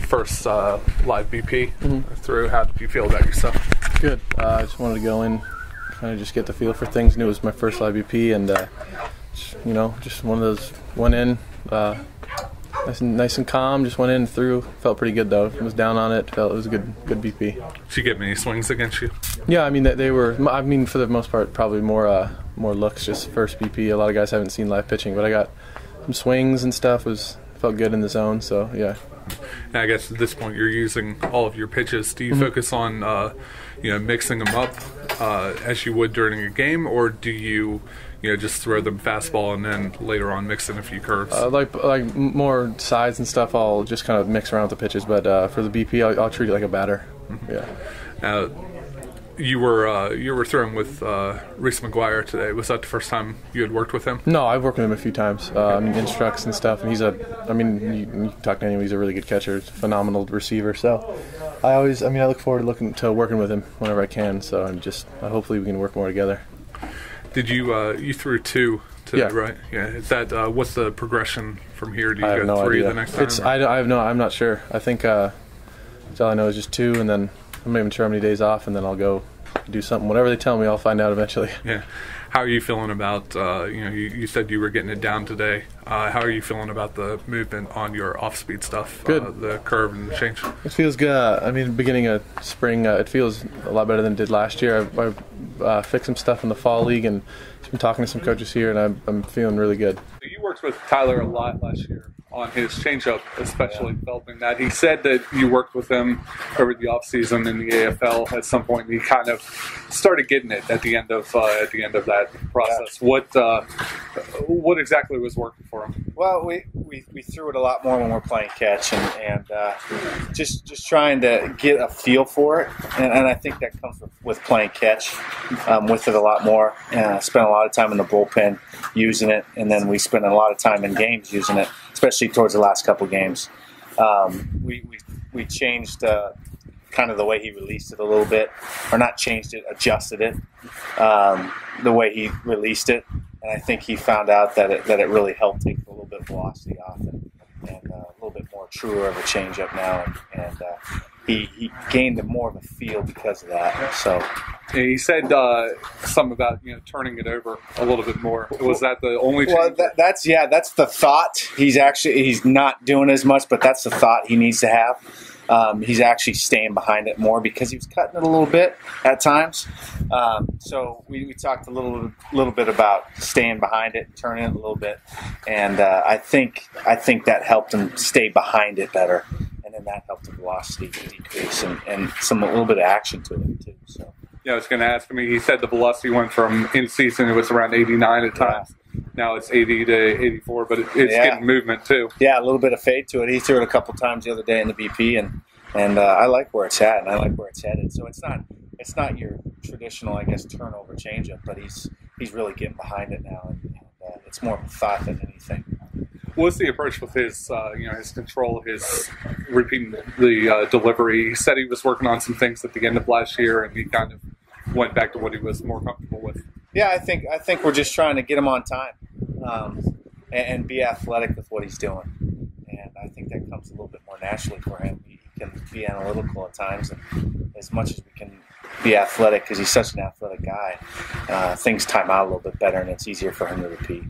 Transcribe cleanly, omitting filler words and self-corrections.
first live BP through. How did you feel about yourself? Good. I just wanted to go in, kind of just get the feel for things. Knew it was my first live BP, and just one of those. Went in nice and calm. Just went in through. Felt pretty good though. Was down on it. Felt it was a good BP. Did you get many swings against you? Yeah, I mean they were. I mean for the most part probably more looks. Just first BP. A lot of guys haven't seen live pitching, but I got some swings and stuff. Felt good in the zone. So yeah. And I guess at this point you're using all of your pitches. Do you focus on mixing them up as you would during a game, or do you just throw them fastball and then later on mix in a few curves? Like more sides and stuff, I'll just kind of mix around with the pitches. But for the BP, I'll treat it like a batter. Yeah. You were throwing with Reese McGuire today. Was that the first time you had worked with him? No, I've worked with him a few times, instructs and stuff. And you can talk to anyone. He's a really good catcher, phenomenal receiver. So I look forward to working with him whenever I can. So hopefully we can work more together. Did you threw 2 today, yeah. Right? Yeah. Is that what's the progression from here? Do you I have go no 3 idea. the next time? I'm not sure. I think all I know is just 2, and then I'm not even sure how many days off, and then I'll go do something. Whatever they tell me, I'll find out eventually. Yeah. How are you feeling about, you said you were getting it down today. How are you feeling about the movement on your off-speed stuff? Good. The curve and the change? It feels good. Beginning of spring, it feels a lot better than it did last year. I fixed some stuff in the fall league and just been talking to some coaches here, and I'm feeling really good. You worked with Tyler a lot last year on his changeup, especially developing that. He said that you worked with him over the offseason in the AFL at some point. And he kind of started getting it at the end of that process. Yeah. What exactly was working for him? Well, we threw it a lot more when we're playing catch, and just trying to get a feel for it. And I think that comes with playing catch, with it a lot more. Spent a lot of time in the bullpen using it, and then we spent a lot of time in games using it, especially towards the last couple games. We changed kind of the way he released it a little bit, or not changed it, adjusted it, the way he released it. And I think he found out that it really helped take a little bit of velocity off and a little bit more truer of a changeup now. And he gained more of a feel because of that. So. Yeah, he said something about turning it over a little bit more. Was that the only change? Well, that's the thought. He's not doing as much, but that's the thought he needs to have. He's actually staying behind it more because he was cutting it a little bit at times. So we talked a little bit about staying behind it, turning it a little bit, and I think that helped him stay behind it better, and then that helped the velocity decrease and a little bit of action to it too. So. Yeah, I was going to ask him. He said the velocity went from in season it was around 89 at times. Yeah. Now it's 80 to 84, but it's getting movement too. Yeah, a little bit of fade to it. He threw it a couple times the other day in the BP, and I like where it's at, and I like where it's headed. So it's not your traditional, I guess, turnover changeup, but he's really getting behind it now, and it's more of a thought than anything. What's the approach with his, his control, his repeating the delivery? He said he was working on some things at the end of last year, and he kind of went back to what he was more comfortable with. Yeah, I think we're just trying to get him on time and be athletic with what he's doing, and I think that comes a little bit more naturally for him. He can be analytical at times, and as much as we can be athletic, because he's such an athletic guy, things time out a little bit better, and it's easier for him to repeat.